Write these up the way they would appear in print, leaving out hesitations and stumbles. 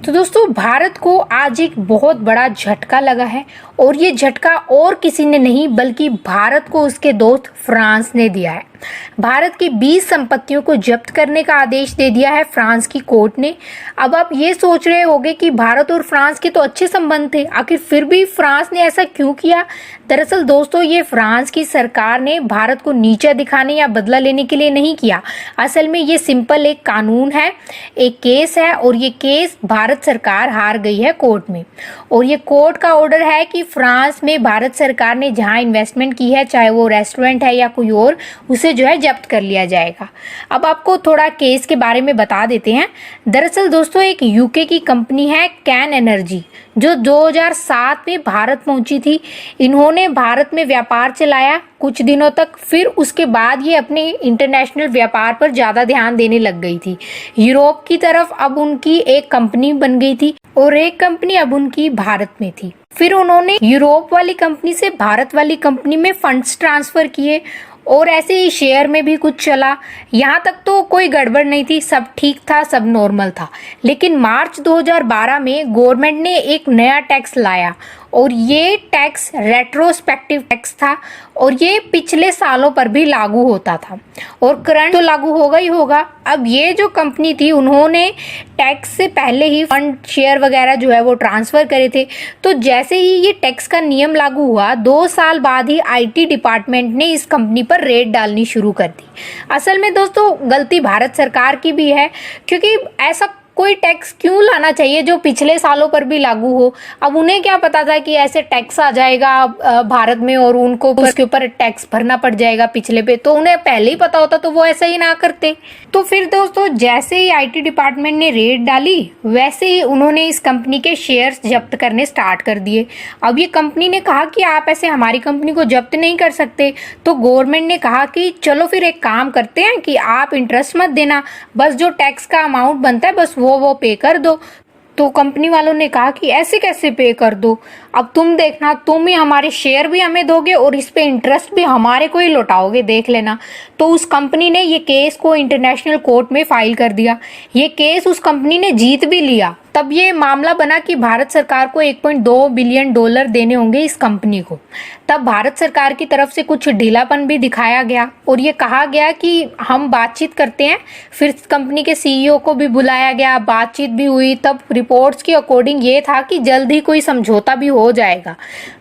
तो दोस्तों भारत को आज एक बहुत बड़ा झटका लगा है और ये झटका और किसी ने नहीं बल्कि भारत को उसके दोस्त फ्रांस ने दिया है। भारत की 20 संपत्तियों को जब्त करने का आदेश दे दिया है फ्रांस की कोर्ट ने। अब आप ये सोच रहे होंगे कि भारत और फ्रांस के तो अच्छे संबंध थे, आखिर फिर भी फ्रांस ने ऐसा क्यों किया। दरअसल दोस्तों ये फ्रांस की सरकार ने भारत को नीचा दिखाने या बदला लेने के लिए नहीं किया। असल में ये सिंपल एक कानून है, एक केस है और ये केस भारत सरकार हार गई है कोर्ट में। और ये कोर्ट का ऑर्डर है कि फ्रांस में भारत सरकार ने जहां इन्वेस्टमेंट की है, चाहे वो रेस्टोरेंट है या कोई और, उसे जो है जब्त कर लिया जाएगा। अब आपको थोड़ा केस के बारे में बता देते हैं। दरअसल दोस्तों एक यूके की कंपनी है कैन एनर्जी, जो 2007 में भारत पहुंची थी। इन्होंने भारत में व्यापार चलाया कुछ दिनों तक, फिर उसके बाद ये अपने इंटरनेशनल व्यापार पर ज्यादा ध्यान देने लग गई थी। यूरोप की तरफ अब उनकी एक कंपनी बन गई थी और एक कंपनी अब उनकी भारत में थी। फिर उन्होंने यूरोप वाली कंपनी से भारत वाली कंपनी में फंड्स ट्रांसफर किए और ऐसे ही शेयर में भी कुछ चला। यहाँ तक तो कोई गड़बड़ नहीं थी, सब ठीक था, सब नॉर्मल था। लेकिन मार्च 2012 में गवर्नमेंट ने एक नया टैक्स लाया और ये टैक्स रेट्रोस्पेक्टिव टैक्स था और ये पिछले सालों पर भी लागू होता था और करंट तो लागू होगा ही होगा। अब ये जो कंपनी थी उन्होंने टैक्स से पहले ही फंड शेयर वगैरह जो है वो ट्रांसफर करे थे। तो जैसे ही ये टैक्स का नियम लागू हुआ 2 साल बाद ही आईटी डिपार्टमेंट ने इस कंपनी पर रेड डालनी शुरू कर दी। असल में दोस्तों गलती भारत सरकार की भी है, क्योंकि ऐसा कोई टैक्स क्यों लाना चाहिए जो पिछले सालों पर भी लागू हो। अब उन्हें क्या पता था कि ऐसे टैक्स आ जाएगा भारत में और उनको उसके ऊपर टैक्स भरना पड़ जाएगा पिछले पे, तो उन्हें पहले ही पता होता तो वो ऐसा ही ना करते। तो फिर दोस्तों जैसे ही आईटी डिपार्टमेंट ने रेड डाली वैसे ही उन्होंने इस कंपनी के शेयर्स जब्त करने स्टार्ट कर दिए। अब ये कंपनी ने कहा कि आप ऐसे हमारी कंपनी को जब्त नहीं कर सकते, तो गवर्नमेंट ने कहा कि चलो फिर एक काम करते हैं कि आप इंटरेस्ट मत देना, बस जो टैक्स का अमाउंट बनता है बस वो पे कर दो। तो कंपनी वालों ने कहा कि ऐसे कैसे पे कर दो, अब तुम देखना, तुम ही हमारे शेयर भी हमें दोगे और इस पे इंटरेस्ट भी हमारे को ही लौटाओगे, देख लेना। तो उस कंपनी ने ये केस को इंटरनेशनल कोर्ट में फाइल कर दिया। ये केस उस कंपनी ने जीत भी लिया। तब ये मामला बना कि भारत सरकार को 1.2 बिलियन डॉलर देने होंगे इस कंपनी को। तब भारत सरकार की तरफ से कुछ ढीलापन भी दिखाया गया और ये कहा गया कि हम बातचीत करते हैं। फिर कंपनी के सीईओ को भी बुलाया गया, बातचीत भी हुई। तब रिपोर्ट्स के अकॉर्डिंग ये था कि जल्द ही कोई समझौता भी हो जाएगा।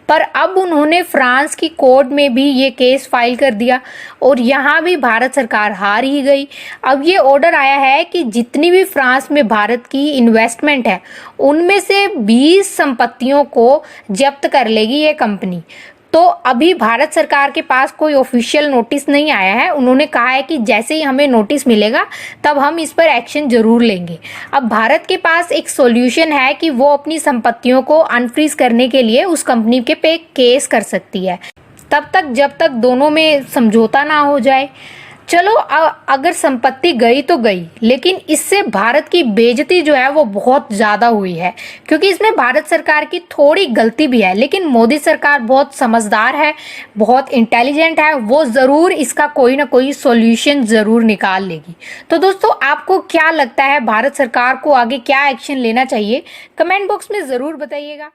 पर अब उन्होंने फ्रांस की कोर्ट में भी ये केस फाइल कर दिया और यहाँ भी भारत सरकार हार ही गई। अब ये ऑर्डर आया है कि जितनी भी फ्रांस में भारत की इन्वेस्टमेंट है उनमें से 20 संपत्तियों को जब्त कर लेगी ये कंपनी। तो अभी भारत सरकार के पास कोई ऑफिशियल नोटिस नहीं आया है। उन्होंने कहा है कि जैसे ही हमें नोटिस मिलेगा तब हम इस पर एक्शन जरूर लेंगे। अब भारत के पास एक सॉल्यूशन है कि वो अपनी संपत्तियों को अनफ्रीज करने के लिए उस कंपनी के पे केस कर सकती है, तब तक जब तक दोनों में समझौता ना हो जाए। चलो अगर संपत्ति गई तो गई, लेकिन इससे भारत की बेइज्जती जो है वो बहुत ज्यादा हुई है, क्योंकि इसमें भारत सरकार की थोड़ी गलती भी है। लेकिन मोदी सरकार बहुत समझदार है, बहुत इंटेलिजेंट है, वो जरूर इसका कोई ना कोई सॉल्यूशन जरूर निकाल लेगी। तो दोस्तों आपको क्या लगता है भारत सरकार को आगे क्या एक्शन लेना चाहिए, कमेंट बॉक्स में जरूर बताइएगा।